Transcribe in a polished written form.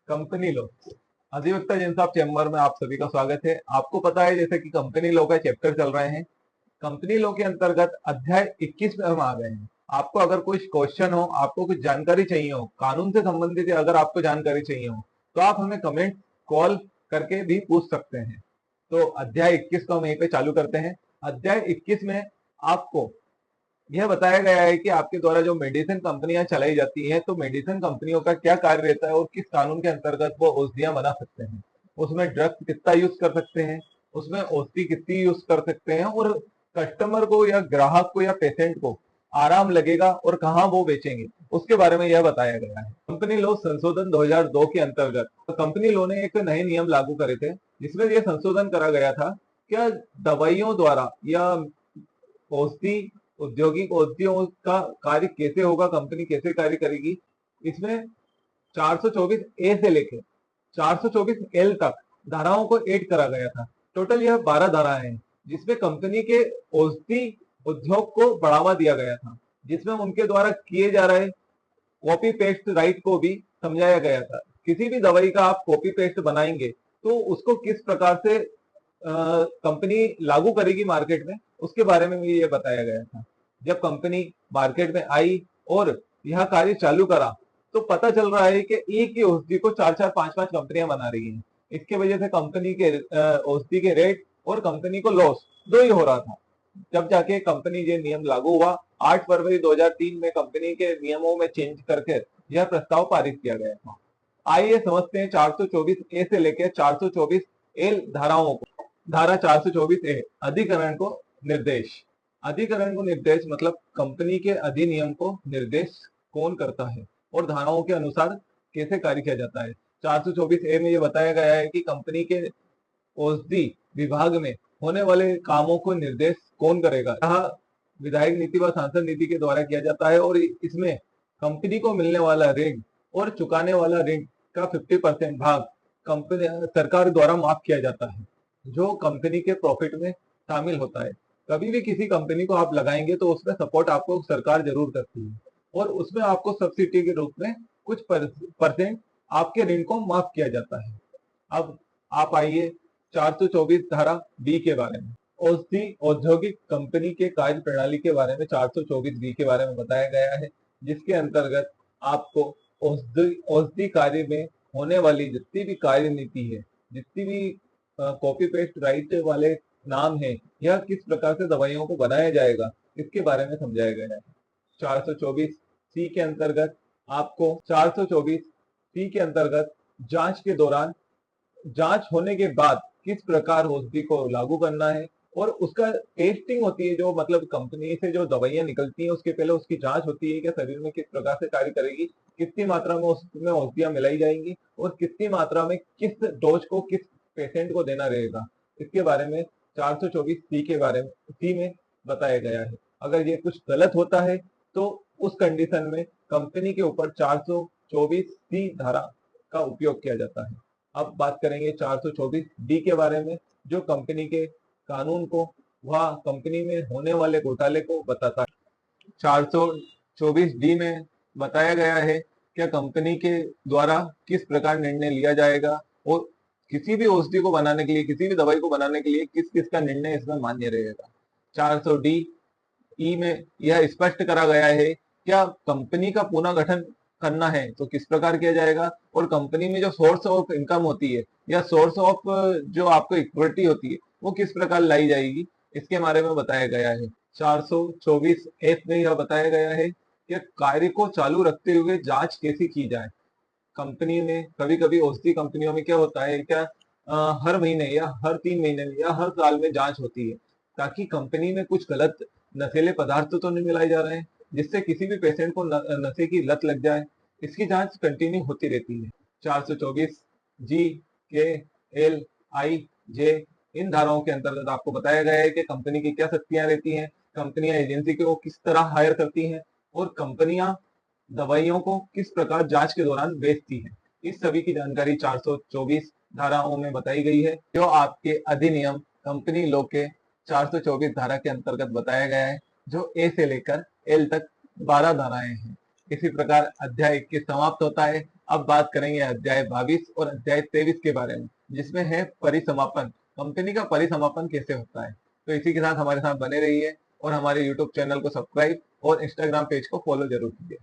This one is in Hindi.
Company law. अधिवक्ता जिनसाब चैम्बर में आप सभी का स्वागत है। आपको पता है जैसे कि कंपनी लॉ का चैप्टर चल रहे हैं। कंपनी लॉ के अंतर्गत अध्याय 21 में हम आ गए हैं। आपको अगर कुछ क्वेश्चन हो, आपको कुछ जानकारी चाहिए हो, कानून से संबंधित अगर आपको जानकारी चाहिए हो तो आप हमें कमेंट कॉल करके भी पूछ सकते हैं। तो अध्याय 21 को हम यहीं पे चालू करते हैं। अध्याय 21 में आपको यह बताया गया है कि आपके द्वारा जो मेडिसिन कंपनियां चलाई जाती हैं, तो मेडिसिन कंपनियों का क्या कार्य रहता है और किस कानून के अंतर्गत वो औषधियां बना सकते हैं, उसमें ड्रग्स कितना यूज कर सकते हैं, उसमें औषधि कितनी यूज कर सकते हैं और कस्टमर को या ग्राहक को या पेशेंट को आराम लगेगा और कहाँ वो बेचेंगे, उसके बारे में यह बताया गया है। कंपनी लॉ संशोधन 2002 के अंतर्गत कंपनी लॉ ने एक नए नियम लागू करे थे, जिसमें यह संशोधन करा गया था क्या दवाइयों द्वारा या औषधि औद्योगिक औषधियों का कार्य कैसे होगा, कंपनी कैसे कार्य करेगी। इसमें 424 ए से लेके 424 एल तक धाराओं को ऐड करा गया था। टोटल यह 12 धाराएं हैं, जिसमें कंपनी के औषधि उद्योग को बढ़ावा दिया गया था, जिसमें उनके द्वारा किए जा रहे कॉपी पेस्ट राइट को भी समझाया गया था। किसी भी दवाई का आप कॉपी पेस्ट बनाएंगे तो उसको किस प्रकार से कंपनी लागू करेगी मार्केट में, उसके बारे में भी ये बताया गया था। जब कंपनी मार्केट में आई और यह कार्य चालू करा तो पता चल रहा है कि एक ही औषधि को 4-4, 5-5 कंपनियां बना रही हैं। इसके वजह से कंपनी के औषधि के रेट और कंपनी को लॉस दो ही हो रहा था। जब जाके कंपनी ये नियम लागू हुआ 8 फरवरी 2003 में कंपनी के नियमों में चेंज करके यह प्रस्ताव पारित किया गया था। आइए समझते हैं 424 ए से लेकर 424 एल धाराओं को। धारा 424 ए अधिकरण को निर्देश। अधिकरण को निर्देश मतलब कंपनी के अधिनियम को निर्देश कौन करता है और धाराओं के अनुसार कैसे कार्य किया जाता है। 424 ए में यह बताया गया है कि कंपनी के औषधि विभाग में होने वाले कामों को निर्देश कौन करेगा। यह विधायक नीति व सांसद नीति के द्वारा किया जाता है और इसमें कंपनी को मिलने वाला ऋण और चुकाने वाला ऋण का 50% भाग कंपनी सरकार द्वारा माफ किया जाता है, जो कंपनी के प्रॉफिट में शामिल होता है। कभी भी किसी कंपनी को आप लगाएंगे तो उसमें सपोर्ट आपको सरकार जरूर करती है और उसमें आपको सब्सिडी के रूप में कुछ परसेंट आपके ऋण को माफ किया जाता है। अब आप आइए 424 धारा बी के बारे में। औषधि औद्योगिक कंपनी के कार्य प्रणाली के बारे में 424 बी के बारे में बताया गया है, जिसके अंतर्गत आपको औषधि कार्य में होने वाली जितनी भी कार्य नीति है, जितनी भी कॉपी पेस्ट राइट वाले नाम है, यह किस प्रकार से दवाइयों को बनाया जाएगा, इसके बारे में समझाया गया है। 424 सी के अंतर्गत आपको 424 सी के अंतर्गत जांच के दौरान, जांच होने के बाद किस प्रकार औषधि को लागू करना है और उसका टेस्टिंग होती है, जो मतलब कंपनी से जो दवाइयां निकलती हैं उसके पहले उसकी जांच होती है कि शरीर में किस प्रकार से कार्य करेगी, कितनी मात्रा में उसमें औषधियां मिलाई जाएंगी और कितनी मात्रा में किस डोज को किस पेशेंट को देना रहेगा। इसके बारे में 424 सी के बारे में सी में बताया गया है। अगर ये कुछ गलत होता है तो उस कंडीशन में कंपनी के ऊपर 424 सी धारा का उपयोग किया जाता है। अब बात करेंगे 424 डी के बारे में, जो कंपनी के कानून को वह कंपनी में होने वाले घोटाले को बताता है। 424 डी में बताया गया है कि कंपनी के द्वारा किस प्रकार निर्णय लिया जाएगा और किसी भी औषधि को बनाने के लिए, किसी भी दवाई को बनाने के लिए किस किस का निर्णय इसमें मान्य रहेगा। 400 डी ई में यह स्पष्ट करा गया है क्या कंपनी का पुनर्गठन करना है तो किस प्रकार किया जाएगा और कंपनी में जो सोर्स ऑफ इनकम होती है या सोर्स ऑफ जो आपको इक्विटी होती है वो किस प्रकार लाई जाएगी, इसके बारे में बताया गया है। 424 एफ में यह बताया गया है कि कार्य को चालू रखते हुए जांच कैसे की जाए। कंपनी में कभी कभी औषधि कंपनियों में क्या होता है क्या हर महीने या हर 3 महीने में या हर साल में जांच होती है, ताकि कंपनी में कुछ गलत नशीले पदार्थ तो नहीं मिलाए जा रहे हैं जिससे किसी भी पेशेंट को नशे की लत लग जाए। इसकी जांच कंटिन्यू होती रहती है। 424 जी के एल आई जे इन धाराओं के अंतर्गत आपको बताया गया है कि कंपनी की क्या शक्तियां रहती हैं, कंपनियां एजेंसी को किस तरह हायर करती हैं और कंपनियां दवाइयों को किस प्रकार जांच के दौरान बेचती है। इस सभी की जानकारी 424 धाराओं में बताई गई है, जो आपके अधिनियम कंपनी लॉ के 424 धारा के अंतर्गत बताया गया है, जो ए से लेकर एल तक 12 धाराएं हैं। इसी प्रकार अध्याय 21 समाप्त होता है। अब बात करेंगे अध्याय 22 और अध्याय 23 के बारे में, जिसमें है परिसमापन। कंपनी का परिसमापन कैसे होता है। तो इसी के साथ हमारे साथ बने रहिए और हमारे यूट्यूब चैनल को सब्सक्राइब और इंस्टाग्राम पेज को फॉलो जरूर कीजिए।